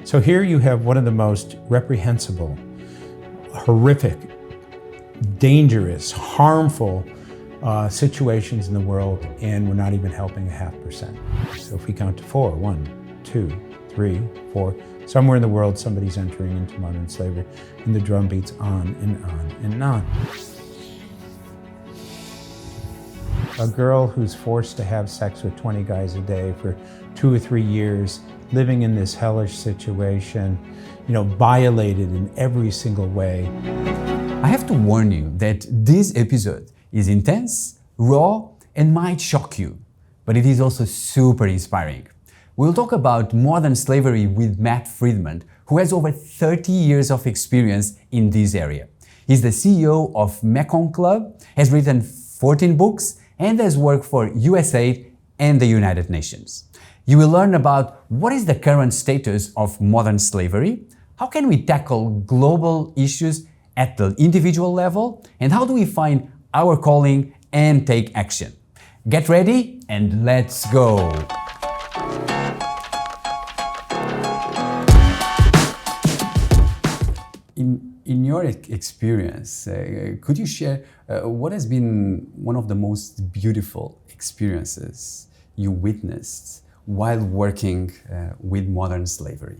So here you have one of the most reprehensible, horrific, dangerous, harmful situations in the world, and we're not even helping 0.5%. So if we count to 4, 1, 2, 3, 4, somewhere in the world somebody's entering into modern slavery, and the drum beats on and on and on. A girl who's forced to have sex with 20 guys a day for 2 or 3 years, living in this hellish situation, violated in every single way. I have to warn you that this episode is intense, raw, and might shock you, but it is also super inspiring. We'll talk about modern slavery with Matt Friedman, who has over 30 years of experience in this area. He's the CEO of Mekong Club, has written 14 books, and has worked for USAID and the United Nations. You will learn about what is the current status of modern slavery, how can we tackle global issues at the individual level, and how do we find our calling and take action. Get ready and let's go. In your experience, could you share what has been one of the most beautiful experiences you witnessed while working with modern slavery?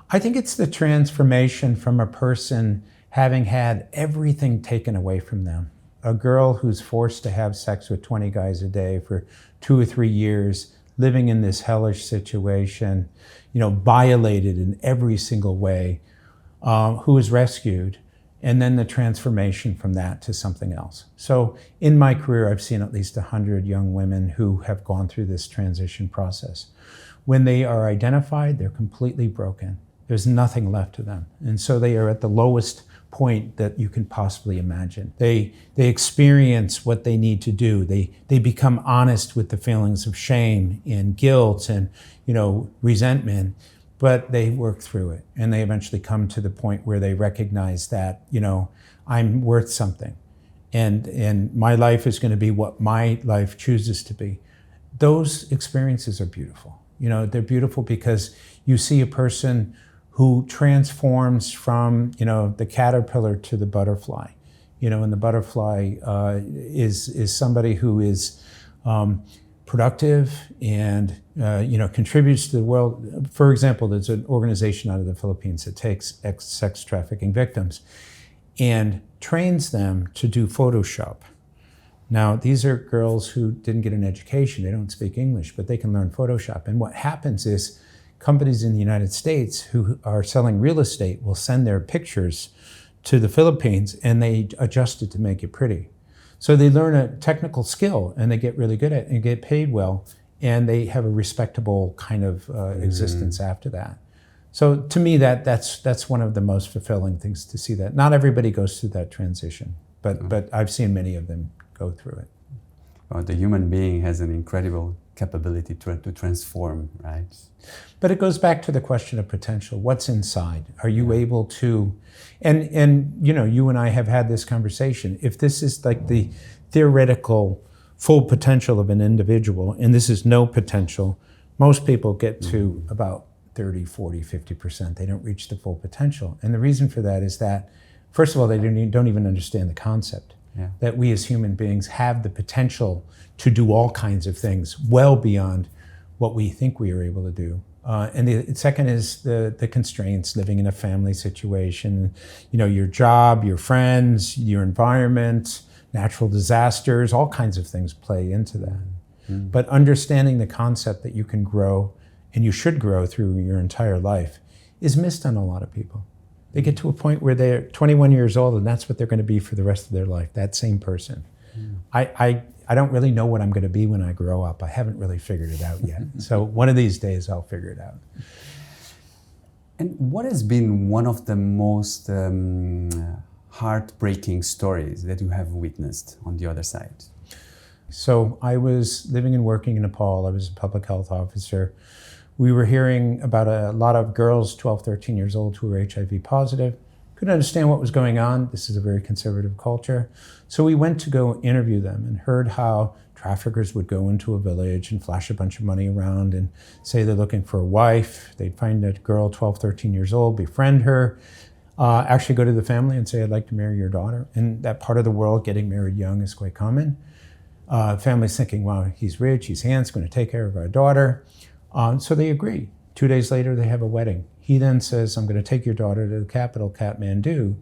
I think it's the transformation from a person having had everything taken away from them. A girl who's forced to have sex with 20 guys a day for 2 or 3 years, living in this hellish situation, violated in every single way, who is rescued, and then the transformation from that to something else. So in my career, I've seen at least 100 young women who have gone through this transition process. When they are identified, they're completely broken. There's nothing left to them. And so they are at the lowest point that you can possibly imagine. They experience what they need to do. They become honest with the feelings of shame and guilt and resentment, but they work through it, and they eventually come to the point where they recognize that I'm worth something, and my life is going to be what my life chooses to be. Those experiences are beautiful. They're beautiful because you see a person who transforms from, the caterpillar to the butterfly, and the butterfly is somebody who is productive and, contributes to the world. For example, there's an organization out of the Philippines that takes sex trafficking victims and trains them to do Photoshop. Now, these are girls who didn't get an education. They don't speak English, but they can learn Photoshop. And what happens is, companies in the United States who are selling real estate will send their pictures to the Philippines, and they adjust it to make it pretty. So they learn a technical skill, and they get really good at it and get paid well, and they have a respectable kind of existence after that. So to me, that's one of the most fulfilling things to see that. Not everybody goes through that transition, but I've seen many of them go through it. Well, the human being has an incredible capability to transform, right? But it goes back to the question of potential. What's inside? Are you able to, and you and I have had this conversation. If this is like the theoretical full potential of an individual, and this is no potential, most people get to about 30, 40, 50%. They don't reach the full potential. And the reason for that is that, first of all, they don't even understand the concept. That we as human beings have the potential to do all kinds of things well beyond what we think we are able to do. And the second is the constraints, living in a family situation, your job, your friends, your environment, natural disasters, all kinds of things play into that. But understanding the concept that you can grow, and you should grow through your entire life, is missed on a lot of people. They get to a point where they're 21 years old, and that's what they're going to be for the rest of their life, that same person. I don't really know what I'm going to be when I grow up. I haven't really figured it out yet. So one of these days I'll figure it out. And what has been one of the most heartbreaking stories that you have witnessed on the other side? So I was living and working in Nepal. I was a public health officer. We were hearing about a lot of girls, 12, 13 years old, who were HIV positive. Couldn't understand what was going on. This is a very conservative culture. So we went to go interview them and heard how Traffickers would go into a village and flash a bunch of money around and say they're looking for a wife. They'd find a girl 12, 13 years old, befriend her, actually go to the family and say, I'd like to marry your daughter. In that part of the world, getting married young is quite common. Family's thinking, wow, he's rich, he's handsome, going to take care of our daughter. So they agree. 2 days later, they have a wedding. He then says, I'm going to take your daughter to the capital, Kathmandu,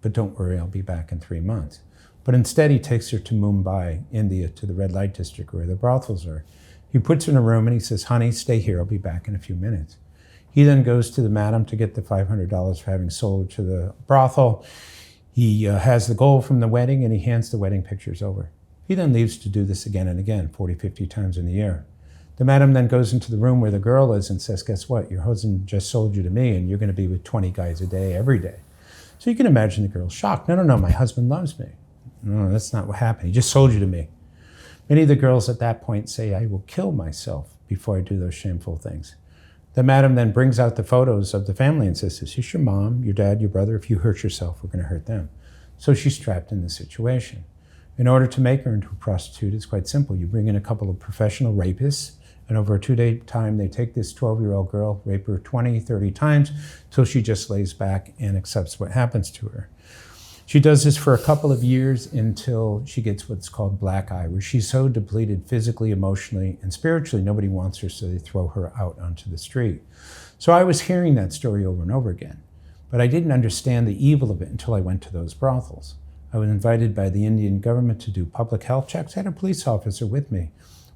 but don't worry, I'll be back in 3 months. But instead, he takes her to Mumbai, India, to the red light district where the brothels are. He puts her in a room and he says, honey, stay here, I'll be back in a few minutes. He then goes to the madam to get the $500 for having sold her to the brothel. He has the gold from the wedding and he hands the wedding pictures over. He then leaves to do this again and again, 40, 50 times in the year. The madam then goes into the room where the girl is and says, guess what? Your husband just sold you to me and you're going to be with 20 guys a day, every day. So you can imagine the girl's shocked. No, my husband loves me. No, that's not what happened. He just sold you to me. Many of the girls at that point say, I will kill myself before I do those shameful things. The madam then brings out the photos of the family and says, this is your mom, your dad, your brother. If you hurt yourself, we're going to hurt them. So she's trapped in this situation. In order to make her into a prostitute, it's quite simple. You bring in a couple of professional rapists, and over a 2-day time, they take this 12-year-old girl, rape her 20, 30 times, till she just lays back and accepts what happens to her. She does this for a couple of years until she gets what's called black eye, where she's so depleted physically, emotionally, and spiritually, nobody wants her, so they throw her out onto the street. So I was hearing that story over and over again, but I didn't understand the evil of it until I went to those brothels. I was invited by the Indian government to do public health checks. I had a police officer with me.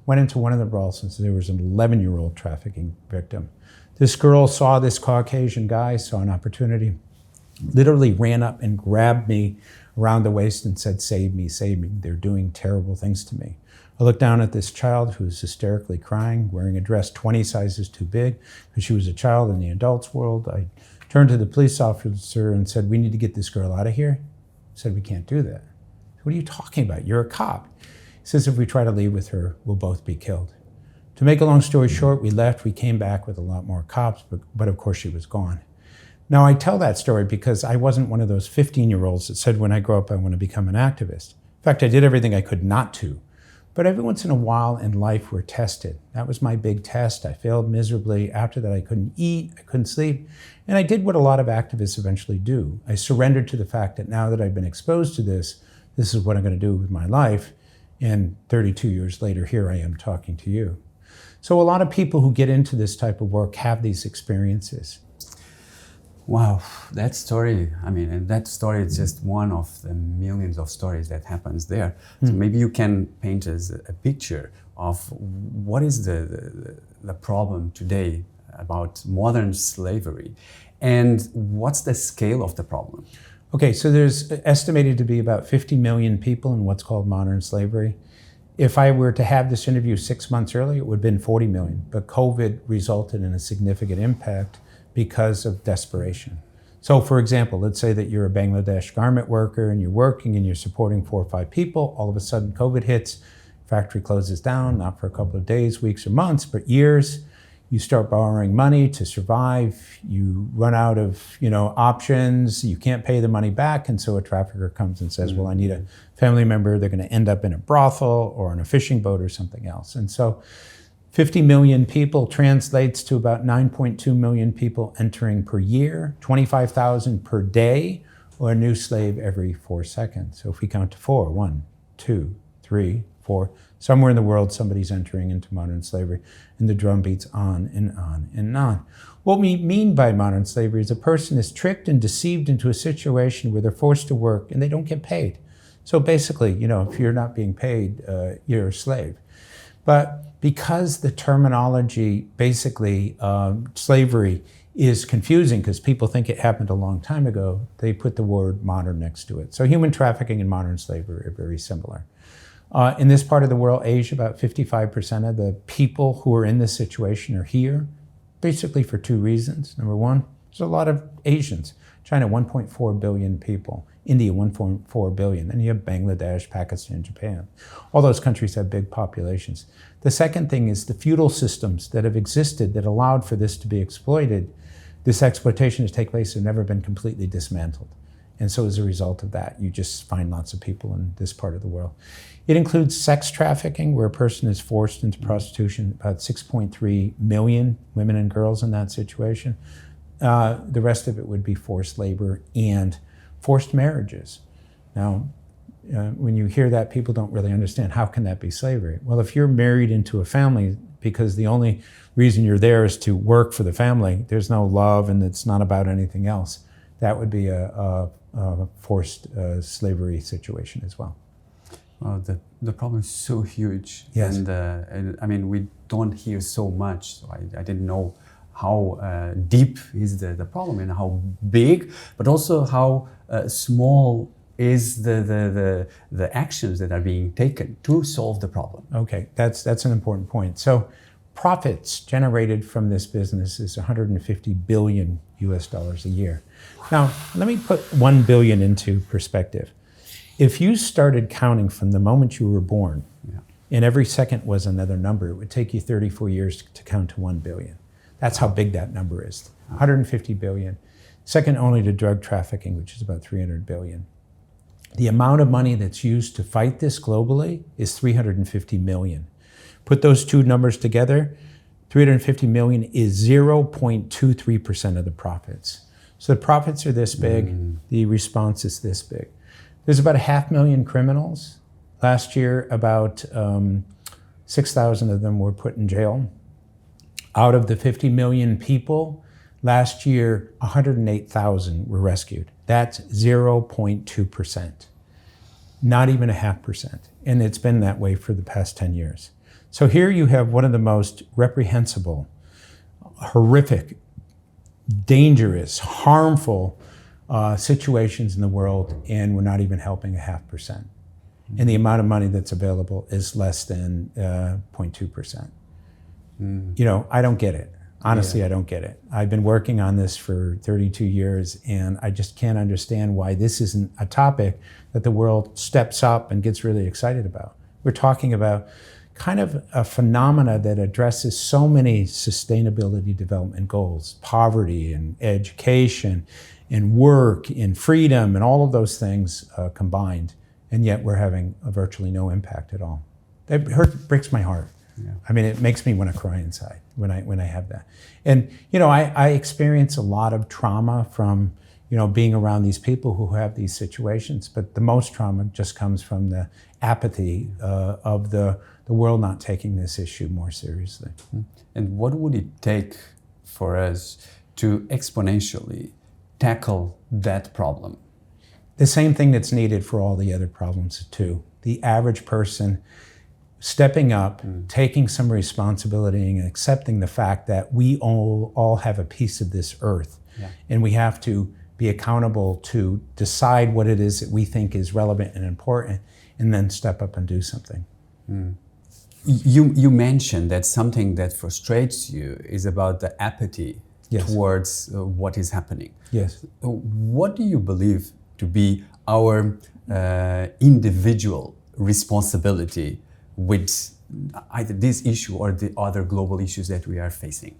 Went into one of the brothels and there was an 11-year-old trafficking victim. This girl saw this Caucasian guy, saw an opportunity, literally ran up and grabbed me around the waist and said, save me, they're doing terrible things to me. I looked down at this child who was hysterically crying, wearing a dress 20 sizes too big, because she was a child in the adults world. I turned to the police officer and said, we need to get this girl out of here. He said, we can't do that. What are you talking about? You're a cop. He says, if we try to leave with her, we'll both be killed. To make a long story short, we left. We came back with a lot more cops, but of course she was gone. Now, I tell that story because I wasn't one of those 15-year-olds that said, when I grow up, I want to become an activist. In fact, I did everything I could not to. But every once in a while in life, we're tested. That was my big test. I failed miserably. After that, I couldn't eat, I couldn't sleep. And I did what a lot of activists eventually do. I surrendered to the fact that now that I've been exposed to this is what I'm going to do with my life. And 32 years later, here I am talking to you. So a lot of people who get into this type of work have these experiences. Wow, that story, and that story is just one of the millions of stories that happens there. So maybe you can paint us a picture of what is the problem today about modern slavery and what's the scale of the problem? Okay, so there's estimated to be about 50 million people in what's called modern slavery. If I were to have this interview 6 months earlier, it would have been 40 million, but COVID resulted in a significant impact because of desperation. So for example, let's say that you're a Bangladesh garment worker and you're working and you're supporting 4 or 5 people. All of a sudden COVID hits, factory closes down, not for a couple of days, weeks or months, but years. You start borrowing money to survive. You run out of options. You can't pay the money back. And so a trafficker comes and says, well, I need a family member. They're going to end up in a brothel or on a fishing boat or something else. And so 50 million people translates to about 9.2 million people entering per year, 25,000 per day, or a new slave every 4 seconds. So if we count to 4, 1, 2, 3, 4, somewhere in the world somebody's entering into modern slavery, and the drum beats on and on and on. What we mean by modern slavery is a person is tricked and deceived into a situation where they're forced to work and they don't get paid. So basically, if you're not being paid, you're a slave. But because the terminology, basically slavery, is confusing because people think it happened a long time ago, they put the word modern next to it. So human trafficking and modern slavery are very similar. In this part of the world, Asia, about 55% of the people who are in this situation are here, basically for 2 reasons. Number one, there's a lot of Asians. China, 1.4 billion people. India, 1.4 billion. Then you have Bangladesh, Pakistan, Japan. All those countries have big populations. The second thing is the feudal systems that have existed that allowed for this to be exploited. This exploitation to take place have never been completely dismantled. And so as a result of that, you just find lots of people in this part of the world. It includes sex trafficking, where a person is forced into prostitution, about 6.3 million women and girls in that situation. The rest of it would be forced labor and forced marriages. Now, when you hear that, people don't really understand, how can that be slavery? Well, if you're married into a family because the only reason you're there is to work for the family, there's no love and it's not about anything else, that would be a forced slavery situation as well. Well, the problem is so huge. Yes. And I mean, we don't hear so much, so I didn't know how deep is the problem and how big, but also how small is the actions that are being taken to solve the problem. Okay, that's an important point. So profits generated from this business is 150 billion US dollars a year. Now, let me put 1 billion into perspective. If you started counting from the moment you were born, and every second was another number, it would take you 34 years to count to 1 billion. That's how big that number is, 150 billion. Second only to drug trafficking, which is about 300 billion. The amount of money that's used to fight this globally is 350 million. Put those two numbers together, 350 million is 0.23% of the profits. So the profits are this big, the response is this big. There's about 500,000 criminals. Last year, about 6,000 of them were put in jail. Out of the 50 million people, last year, 108,000 were rescued. That's 0.2%, not even 0.5%. And it's been that way for the past 10 years. So here you have one of the most reprehensible, horrific, dangerous, harmful situations in the world, and we're not even helping 0.5%. And the amount of money that's available is less than 0.2%. You know, I don't get it. Honestly, I don't get it. I've been working on this for 32 years, and I just can't understand why this isn't a topic that the world steps up and gets really excited about. We're talking about kind of a phenomena that addresses so many sustainability development goals, poverty and education and work and freedom and all of those things combined, and yet we're having virtually no impact at all. It breaks my heart. Yeah. I mean, it makes me want to cry inside when I have that. And, you know, I experience a lot of trauma from, you know, being around these people who have these situations, but the most trauma just comes from the apathy of the world not taking this issue more seriously. And what would it take for us to exponentially tackle that problem? The same thing that's needed for all the other problems too. The average person stepping up, taking some responsibility and accepting the fact that we all have a piece of this earth. Yeah. And we have to be accountable to decide what it is that we think is relevant and important, and then step up and do something. You mentioned that something that frustrates you is about the apathy towards what is happening. Yes. What do you believe to be our individual responsibility with either this issue or the other global issues that we are facing?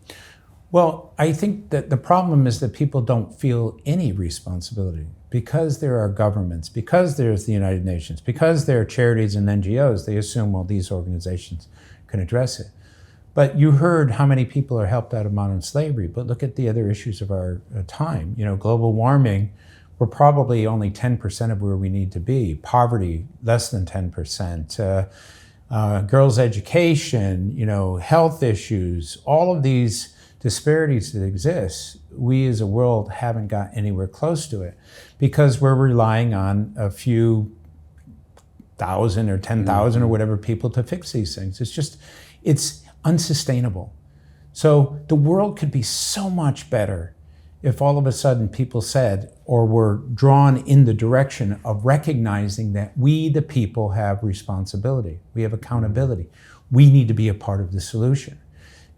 Well, I think that the problem is that people don't feel any responsibility because there are governments, because there's the United Nations, because there are charities and NGOs. They assume, well, these organizations can address it. But you heard how many people are helped out of modern slavery, but look at the other issues of our time. You know, global warming, we're probably only 10% of where we need to be. Poverty, less than 10%. Girls' education, you know, health issues, all of these disparities that exist, we as a world haven't got anywhere close to it because we're relying on a few thousand or 10,000 or whatever people to fix these things. It's unsustainable. So the world could be so much better if all of a sudden people said, or were drawn in the direction of recognizing that we, the people, have responsibility. We have accountability. We need to be a part of the solution.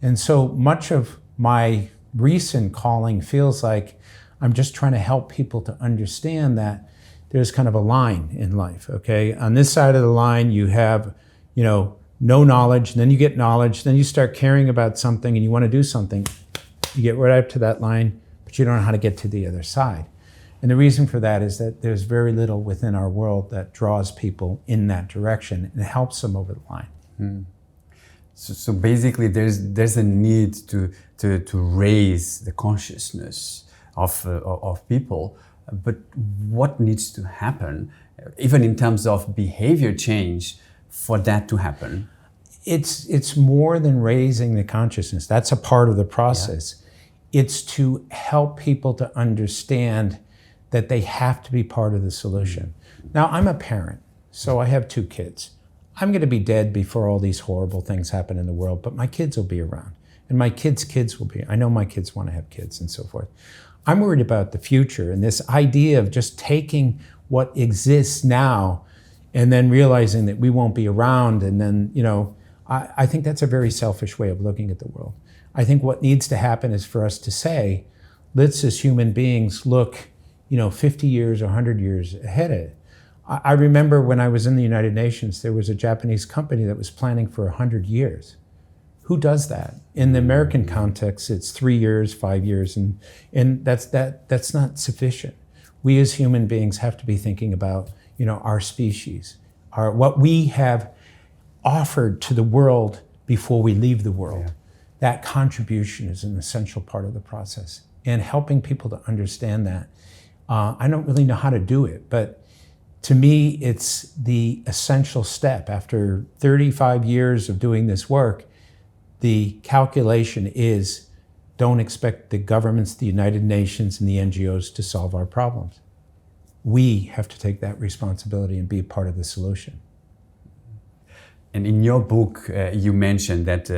And so much of my recent calling feels like I'm just trying to help people to understand that there's kind of a line in life, okay? On this side of the line, you have, you know, no knowledge, and then you get knowledge, then you start caring about something and you want to do something. You get right up to that line, but you don't know how to get to the other side. And the reason for that is that there's very little within our world that draws people in that direction and helps them over the line. So basically, there's a need to raise the consciousness of people. But what needs to happen, even in terms of behavior change, for that to happen? It's more than raising the consciousness. That's a part of the process. Yeah. It's to help people to understand that they have to be part of the solution. Now, I'm a parent, so I have 2 kids. I'm going to be dead before all these horrible things happen in the world, but my kids will be around. And my kids' will be. I know my kids want to have kids and so forth. I'm worried about the future and this idea of just taking what exists now and then realizing that we won't be around. And then, I think that's a very selfish way of looking at the world. I think what needs to happen is for us to say, let's as human beings look, 50 years or 100 years ahead of it. I remember when I was in the United Nations, there was a Japanese company that was planning for 100 years. Who does that? In the American context, it's 3 years, 5 years, and that's not sufficient. We as human beings have to be thinking about, our species, what we have offered to the world before we leave the world. Yeah. That contribution is an essential part of the process, and helping people to understand that. I don't really know how to do it, but to me, it's the essential step. After 35 years of doing this work, the calculation is, don't expect the governments, the United Nations, and the NGOs to solve our problems. We have to take that responsibility and be a part of the solution. And in your book, you mentioned that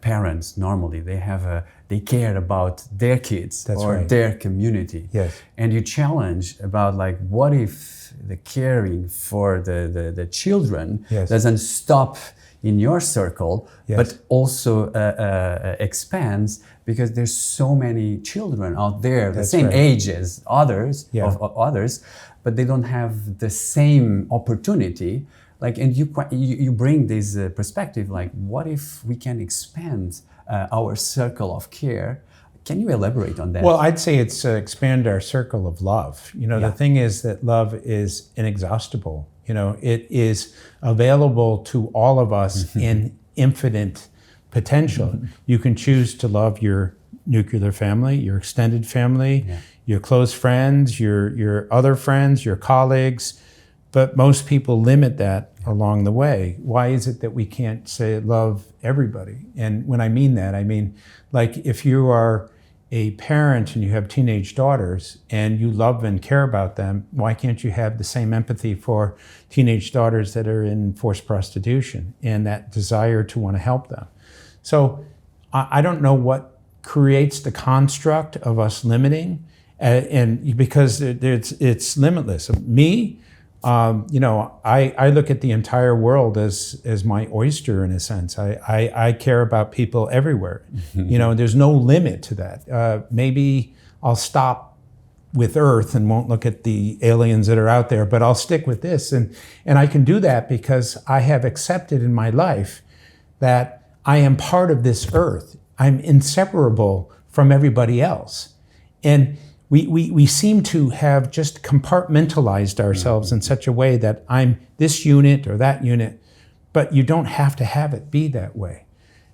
parents normally they care about their kids. That's or right. Their community. Yes. And you challenge about what if the caring for the children yes. doesn't stop in your circle, yes. but also expands, because there's so many children out there, That's the same right. age as others, yeah. of others, but they don't have the same opportunity. And you bring this perspective, what if we can expand our circle of care? Can you elaborate on that? Well, I'd say it's expand our circle of love. The thing is that love is inexhaustible. It is available to all of us in infinite potential. You can choose to love your nuclear family, your extended family, your close friends, your other friends, your colleagues. But most people limit that along the way. Why is it that we can't say love everybody? And when I mean that, I mean, if you are a parent and you have teenage daughters and you love and care about them, why can't you have the same empathy for teenage daughters that are in forced prostitution and that desire to want to help them? So I don't know what creates the construct of us limiting, and because it's limitless. Me, I look at the entire world as my oyster in a sense. I care about people everywhere. There's no limit to that. Maybe I'll stop with Earth and won't look at the aliens that are out there, but I'll stick with this. And I can do that because I have accepted in my life that I am part of this Earth. I'm inseparable from everybody else. And we seem to have just compartmentalized ourselves in such a way that I'm this unit or that unit, but you don't have to have it be that way.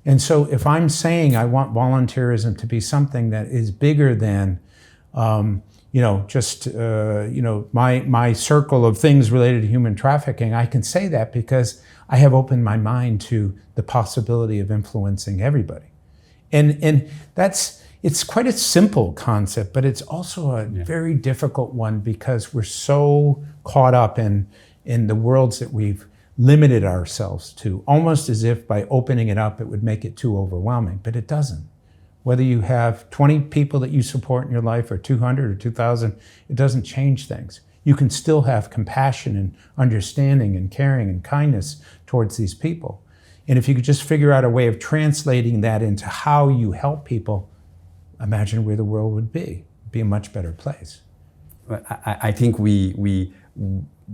And so if I'm saying I want volunteerism to be something that is bigger than, my circle of things related to human trafficking, I can say that because I have opened my mind to the possibility of influencing everybody. And it's quite a simple concept, but it's also a very difficult one because we're so caught up in the worlds that we've limited ourselves to, almost as if by opening it up, it would make it too overwhelming, but it doesn't. Whether you have 20 people that you support in your life or 200 or 2,000, it doesn't change things. You can still have compassion and understanding and caring and kindness towards these people. And if you could just figure out a way of translating that into how you help people, imagine where the world would be. It'd be a much better place. I think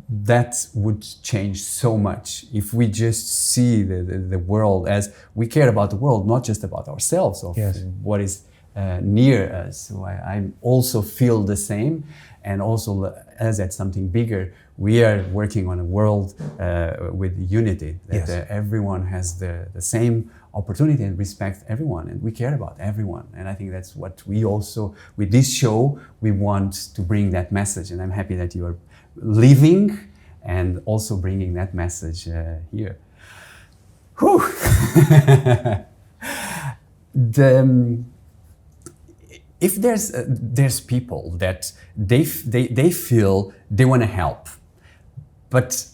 that would change so much if we just see the world as we care about the world, not just about ourselves, of what is near us. So I also feel the same. And also, as that's something bigger, we are working on a world with unity, that Yes. Everyone has the same opportunity and respect everyone, and we care about everyone. And I think that's what we also, with this show, we want to bring that message. And I'm happy that you are living and also bringing that message here. Whew. If there's people that they feel they want to help, but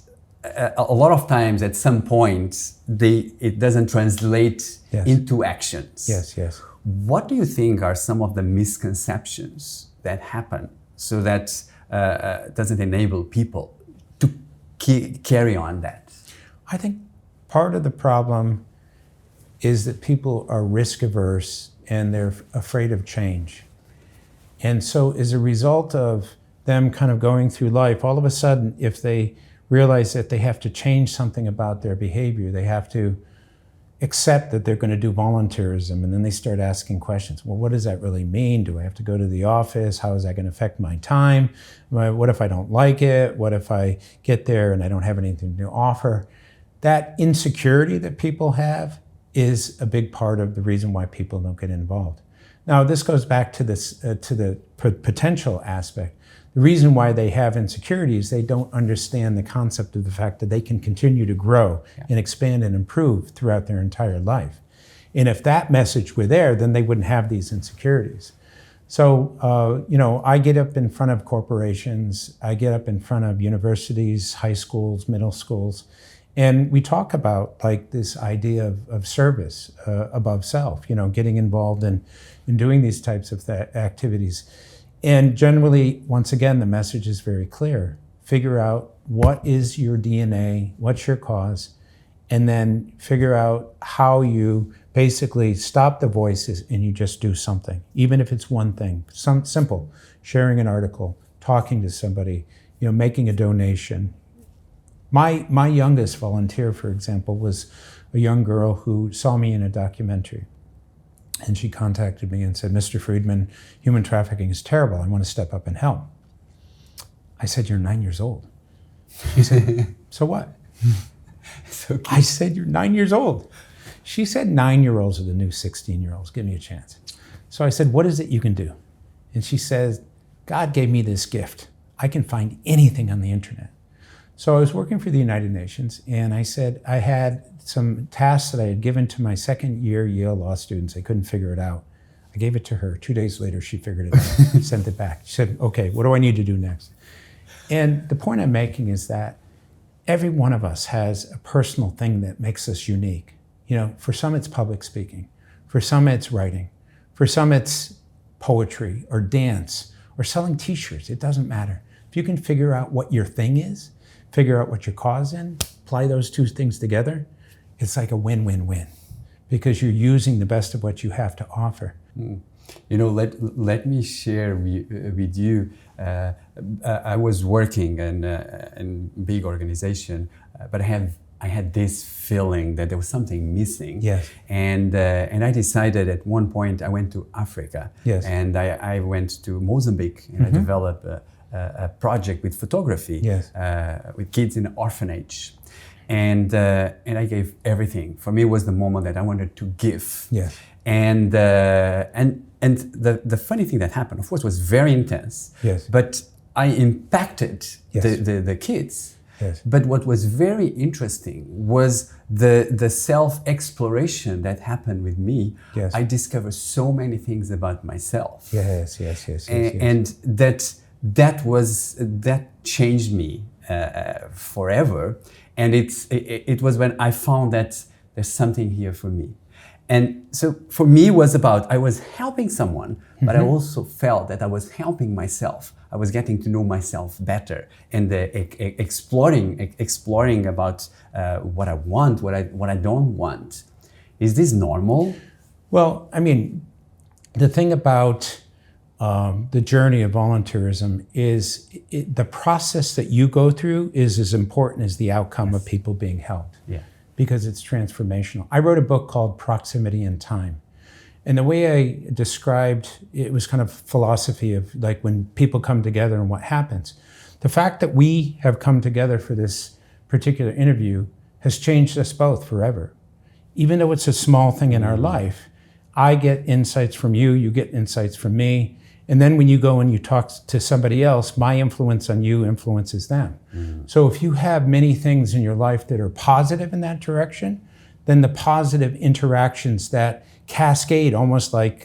a lot of times at some point it doesn't translate Yes. into actions. Yes, yes. What do you think are some of the misconceptions that happen so that doesn't enable people to carry on that? I think part of the problem is that people are risk averse and they're afraid of change. And so as a result of them kind of going through life, all of a sudden, if they realize that they have to change something about their behavior, they have to accept that they're going to do volunteerism, and then they start asking questions. Well, what does that really mean? Do I have to go to the office? How is that going to affect my time? What if I don't like it? What if I get there and I don't have anything to offer? That insecurity that people have is a big part of the reason why people don't get involved. Now, this goes back to this to the potential aspect. The reason why they have insecurity is they don't understand the concept of the fact that they can continue to grow and expand and improve throughout their entire life. And if that message were there, then they wouldn't have these insecurities. So, I get up in front of corporations, I get up in front of universities, high schools, middle schools, and we talk about like this idea of service above self, getting involved in doing these types of activities. And generally, once again, the message is very clear. Figure out what is your DNA, what's your cause, and then figure out how you basically stop the voices and you just do something, even if it's one thing, some simple, sharing an article, talking to somebody, making a donation. My youngest volunteer, for example, was a young girl who saw me in a documentary. And she contacted me and said, Mr. Friedman, human trafficking is terrible. I want to step up and help. I said, you're 9 years old. She said, so what? So I said, you're 9 years old. She said, 9-year-olds are the new 16-year-olds. Give me a chance. So I said, what is it you can do? And she says, God gave me this gift. I can find anything on the internet. So I was working for the United Nations, and I said I had some tasks that I had given to my second-year Yale law students. They couldn't figure it out. I gave it to her. 2 days later, she figured it out, sent it back. She said, okay, what do I need to do next? And the point I'm making is that every one of us has a personal thing that makes us unique. For some it's public speaking. For some it's writing. For some it's poetry or dance or selling t-shirts. It doesn't matter. If you can figure out what your thing is, figure out what your cause is, apply those two things together, it's like a win-win-win because you're using the best of what you have to offer. Let me share with you. I was working in a big organization, but I had this feeling that there was something missing. Yes. And I decided at one point I went to Africa. Yes. And I went to Mozambique and I developed a project with photography. Yes. With kids in an orphanage. And I gave everything. For me, it was the moment that I wanted to give. Yes. And the funny thing that happened, of course, was very intense. Yes. But I impacted Yes. the kids. Yes. But what was very interesting was the self-exploration that happened with me. Yes. I discovered so many things about myself. Yes. And that changed me forever. And it was when I found that there's something here for me. And so for me, it was about, I was helping someone, but I also felt that I was helping myself. I was getting to know myself better and exploring about what I want, what I don't want. Is this normal? Well, I mean, the thing about the journey of volunteerism is the process that you go through is as important as the outcome of people being helped. Yeah. Because it's transformational. I wrote a book called Proximity in Time. And the way I described it was kind of philosophy of like when people come together and what happens. The fact that we have come together for this particular interview has changed us both forever. Even though it's a small thing in our life, I get insights from you, you get insights from me. And then when you go and you talk to somebody else, my influence on you influences them. So if you have many things in your life that are positive in that direction, then the positive interactions that cascade almost like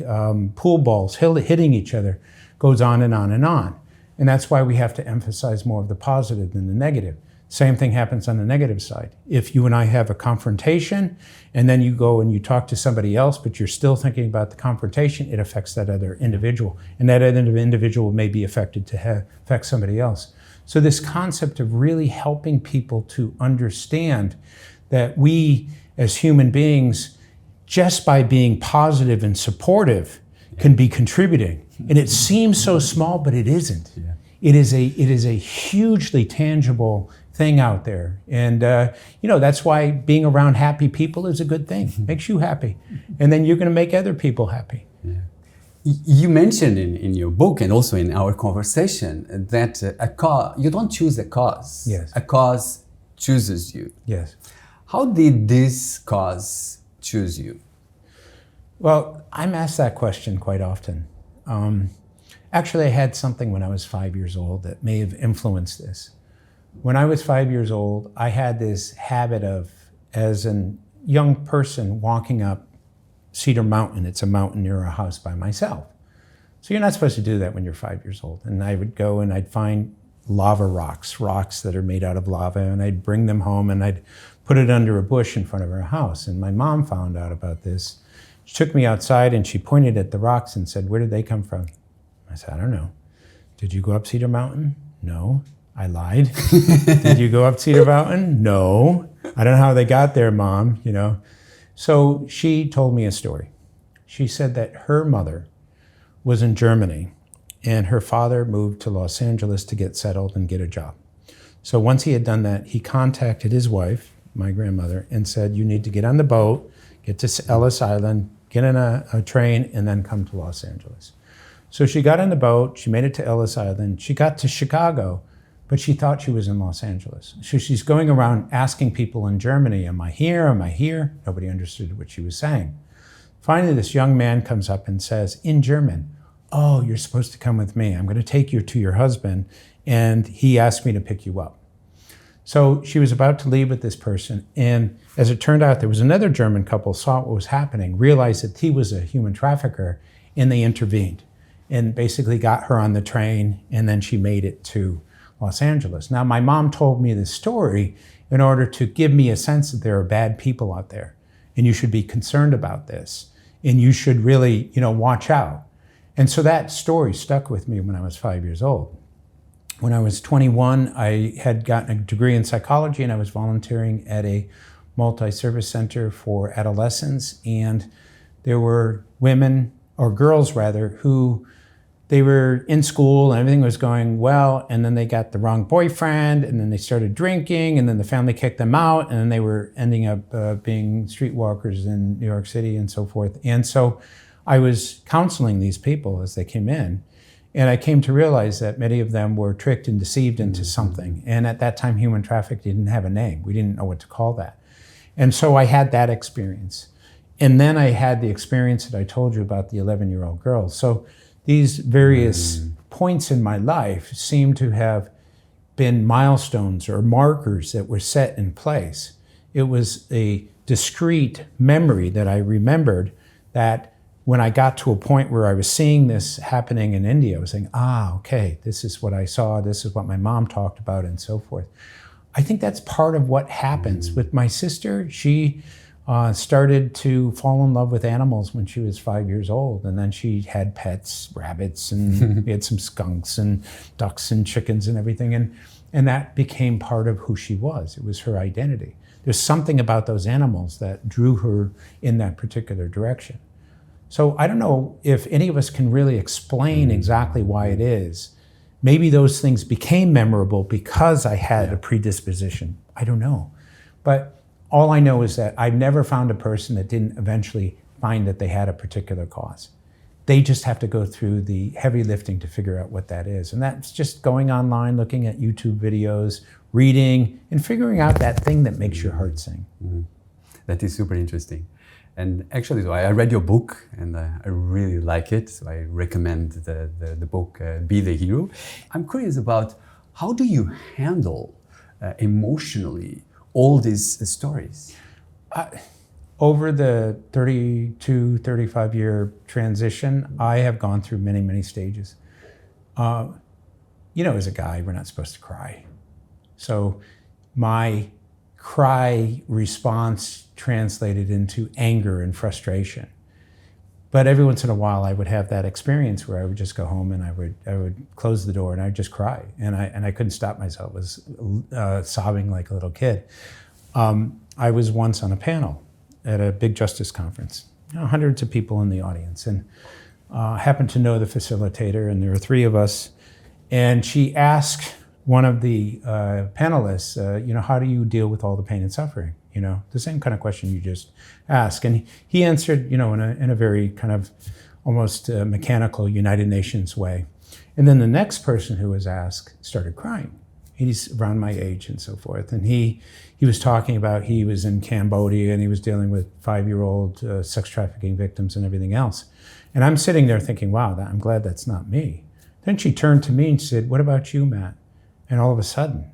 pool balls hitting each other goes on and on and on. And that's why we have to emphasize more of the positive than the negative. Same thing happens on the negative side. If you and I have a confrontation and then you go and you talk to somebody else, but you're still thinking about the confrontation, it affects that other individual. And that other individual may be affected to affect somebody else. So this concept of really helping people to understand that we as human beings, just by being positive and supportive, can be contributing. And it seems so small, but it isn't. Yeah. It is a hugely tangible thing out there. And that's why being around happy people is a good thing. Makes you happy. And then you're going to make other people happy. Yeah. You mentioned in your book and also in our conversation that you don't choose a cause. Yes. A cause chooses you. Yes. How did this cause choose you? Well, I'm asked that question quite often. Actually, I had something when I was 5 years old that may have influenced this. When I was 5 years old, I had this habit of, as a young person, walking up Cedar Mountain. It's a mountain near our house by myself. So you're not supposed to do that when you're 5 years old. And I would go and I'd find lava rocks that are made out of lava, and I'd bring them home and I'd put it under a bush in front of our house. And my mom found out about this. She took me outside and she pointed at the rocks and said, "Where did they come from?" I said, "I don't know." "Did you go up Cedar Mountain?" "No." I lied. "Did you go up Cedar Mountain?" "No." "I don't know how they got there, Mom," So she told me a story. She said that her mother was in Germany and her father moved to Los Angeles to get settled and get a job. So once he had done that, he contacted his wife, my grandmother, and said, "You need to get on the boat, get to Ellis Island, get in a train, and then come to Los Angeles." So she got on the boat, she made it to Ellis Island, she got to Chicago, but she thought she was in Los Angeles. So she's going around asking people in Germany, "Am I here? Am I here?" Nobody understood what she was saying. Finally, this young man comes up and says, in German, "Oh, you're supposed to come with me. I'm going to take you to your husband, and he asked me to pick you up." So she was about to leave with this person, and as it turned out, there was another German couple saw what was happening, realized that he was a human trafficker, and they intervened and basically got her on the train, and then she made it to Los Angeles. Now, my mom told me this story in order to give me a sense that there are bad people out there, and you should be concerned about this, and you should really, watch out. And so that story stuck with me when I was 5 years old. When I was 21, I had gotten a degree in psychology, and I was volunteering at a multi-service center for adolescents. And there were women, or girls rather, who they were in school and everything was going well, and then they got the wrong boyfriend, and then they started drinking, and then the family kicked them out, and then they were ending up being streetwalkers in New York City and so forth. And so I was counseling these people as they came in, and I came to realize that many of them were tricked and deceived into something. And at that time, human trafficking didn't have a name. We didn't know what to call that. And so I had that experience. And then I had the experience that I told you about the 11-year-old girl. So these various points in my life seem to have been milestones or markers that were set in place. It was a discrete memory that I remembered that when I got to a point where I was seeing this happening in India, I was saying, okay, this is what I saw, this is what my mom talked about, and so forth. I think that's part of what happens. With my sister, she started to fall in love with animals when she was 5 years old, and then she had pets, rabbits, and we had some skunks and ducks and chickens and everything, and that became part of who she was. It was her identity. There's something about those animals that drew her in that particular direction. So I don't know if any of us can really explain exactly why it is. Maybe those things became memorable because I had a predisposition. I don't know. But all I know is that I've never found a person that didn't eventually find that they had a particular cause. They just have to go through the heavy lifting to figure out what that is. And that's just going online, looking at YouTube videos, reading, and figuring out that thing that makes your heart sing. Mm-hmm. That is super interesting. And actually, so I read your book and I really like it. So I recommend the book, Be the Hero. I'm curious about how do you handle emotionally all these stories? Over the 32, 35-year transition, I have gone through many, many stages. As a guy, we're not supposed to cry. So my cry response translated into anger and frustration. But every once in a while, I would have that experience where I would just go home and I would close the door and I would just cry. And I couldn't stop myself. I was sobbing like a little kid. I was once on a panel at a big justice conference, hundreds of people in the audience, and happened to know the facilitator, and there were three of us. And she asked one of the panelists, how do you deal with all the pain and suffering? The same kind of question you just asked. And he answered, in a very kind of almost mechanical United Nations way. And then the next person who was asked started crying. He's around my age and so forth. And he was talking about he was in Cambodia and he was dealing with 5-year-old sex trafficking victims and everything else. And I'm sitting there thinking, wow, I'm glad that's not me. Then she turned to me and said, what about you, Matt? And all of a sudden,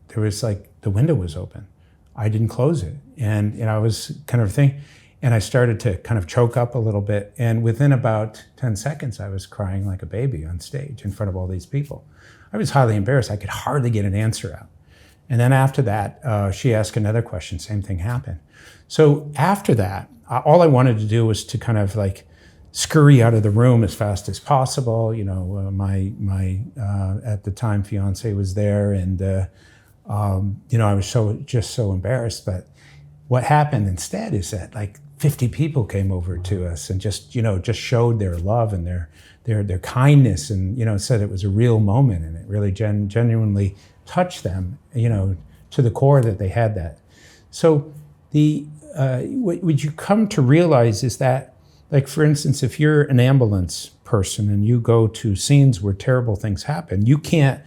there was like the window was open. I didn't close it. And I was kind of thinking, and I started to kind of choke up a little bit. And within about 10 seconds, I was crying like a baby on stage in front of all these people. I was highly embarrassed. I could hardly get an answer out. And then after that, she asked another question, same thing happened. So after that, all I wanted to do was to kind of like scurry out of the room as fast as possible. My at the time fiance was there, and I was so embarrassed. But what happened instead is that like 50 people came over to us and just showed their love and their kindness, and said it was a real moment, and it really genuinely touched them, to the core that they had that. So what you come to realize is that, like, for instance, if you're an ambulance person and you go to scenes where terrible things happen, you can't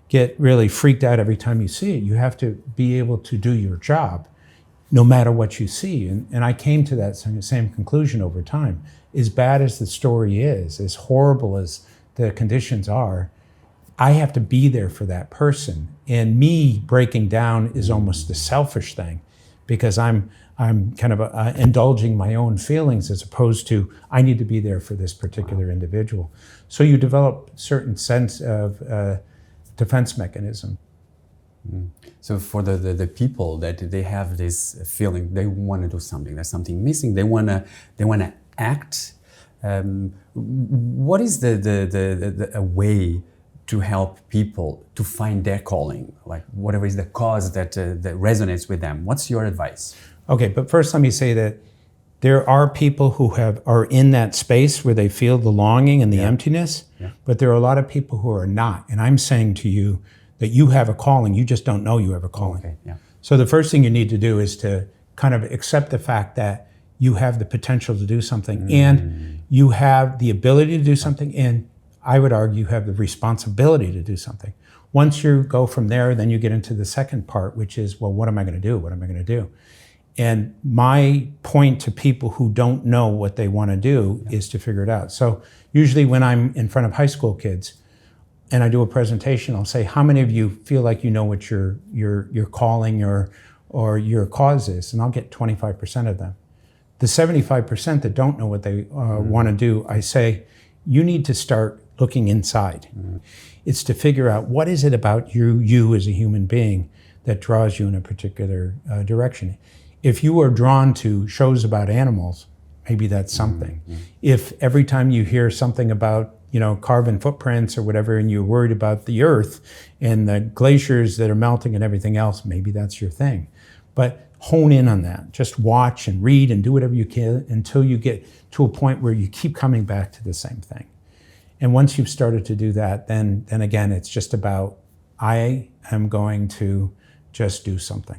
get really freaked out every time you see it. You have to be able to do your job no matter what you see. And I came to that same conclusion over time. As bad as the story is, as horrible as the conditions are, I have to be there for that person. And me breaking down is almost a selfish thing, because I'm kind of indulging my own feelings as opposed to I need to be there for this particular individual. So you develop certain sense of defense mechanism. So for the people that they have this feeling, they want to do something, there's something missing, they want to act. What is a way to help people to find their calling, like whatever is the cause that resonates with them? What's your advice? Okay, but first let me say that there are people who are in that space where they feel the longing and the emptiness, but there are a lot of people who are not. And I'm saying to you that you have a calling, you just don't know you have a calling. Okay, yeah. So the first thing you need to do is to kind of accept the fact that you have the potential to do something, and you have the ability to do something, and I would argue you have the responsibility to do something. Once you go from there, then you get into the second part, which is, well, what am I going to do? What am I going to do? And my point to people who don't know what they want to do is to figure it out. So usually when I'm in front of high school kids and I do a presentation, I'll say, how many of you feel like you know what your calling or your cause is? And I'll get 25% of them. The 75% that don't know what they want to do, I say, you need to start looking inside. It's to figure out what is it about you as a human being that draws you in a particular direction. If you are drawn to shows about animals, maybe that's something. If every time you hear something about carbon footprints or whatever, and you're worried about the earth and the glaciers that are melting and everything else, maybe that's your thing. But hone in on that. Just watch and read and do whatever you can until you get to a point where you keep coming back to the same thing. And once you've started to do that, then again, it's just about, I am going to just do something.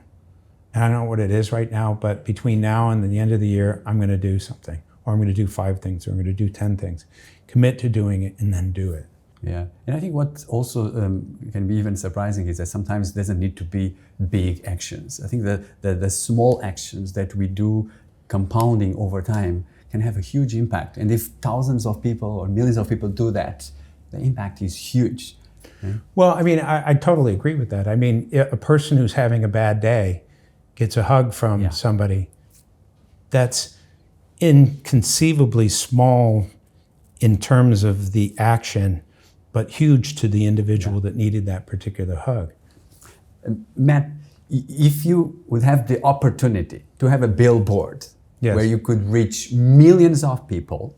And I don't know what it is right now, but between now and the end of the year, I'm going to do something. or I'm going to do 5 things, or I'm going to do 10 things. Commit to doing it and then do it. Yeah, and I think what also can be even surprising is that sometimes it doesn't need to be big actions. I think the small actions that we do compounding over time can have a huge impact. And if thousands of people or millions of people do that, the impact is huge. Right? Well, I mean, I totally agree with that. I mean, a person who's having a bad day gets a hug from somebody, that's inconceivably small in terms of the action, but huge to the individual that needed that particular hug. Matt, if you would have the opportunity to have a billboard where you could reach millions of people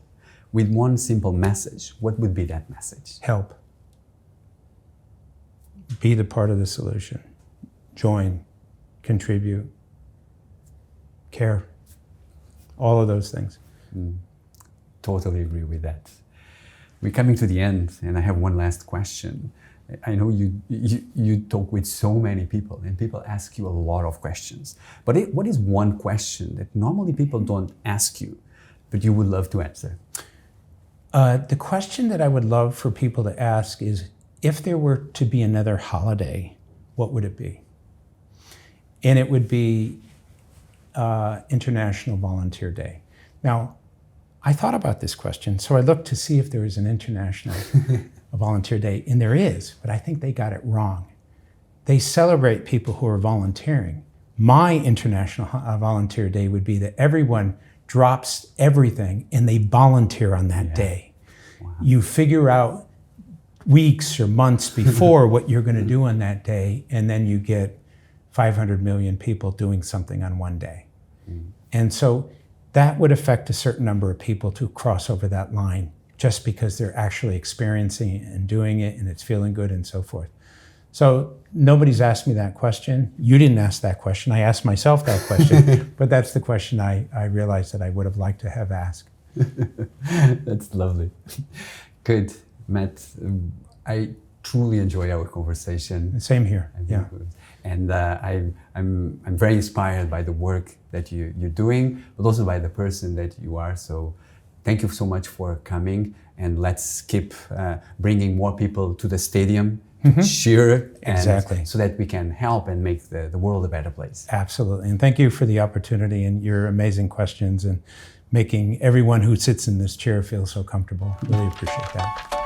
with one simple message, what would be that message? Help. Be the part of the solution. Join, contribute, care. All of those things. Totally agree with that. We're coming to the end, and I have one last question. I know you talk with so many people, and people ask you a lot of questions. But what is one question that normally people don't ask you, but you would love to answer? The question that I would love for people to ask is, if there were to be another holiday, what would it be? And it would be International Volunteer Day. Now, I thought about this question, so I looked to see if there was an International Volunteer Day, and there is, but I think they got it wrong. They celebrate people who are volunteering. My International Volunteer Day would be that everyone drops everything and they volunteer on that day. Wow. You figure out weeks or months before what you're going to do on that day, and then you get 500 million people doing something on one day. And so that would affect a certain number of people to cross over that line just because they're actually experiencing it and doing it and it's feeling good and so forth. So nobody's asked me that question. You didn't ask that question. I asked myself that question, but that's the question I realized that I would have liked to have asked. That's lovely. Good, Matt. I truly enjoyed our conversation. Same here. Yeah. And I'm very inspired by the work that you're doing, but also by the person that you are. So thank you so much for coming, and let's keep bringing more people to the stadium, cheer, exactly, so that we can help and make the world a better place. Absolutely. And thank you for the opportunity and your amazing questions and making everyone who sits in this chair feel so comfortable. Really appreciate that.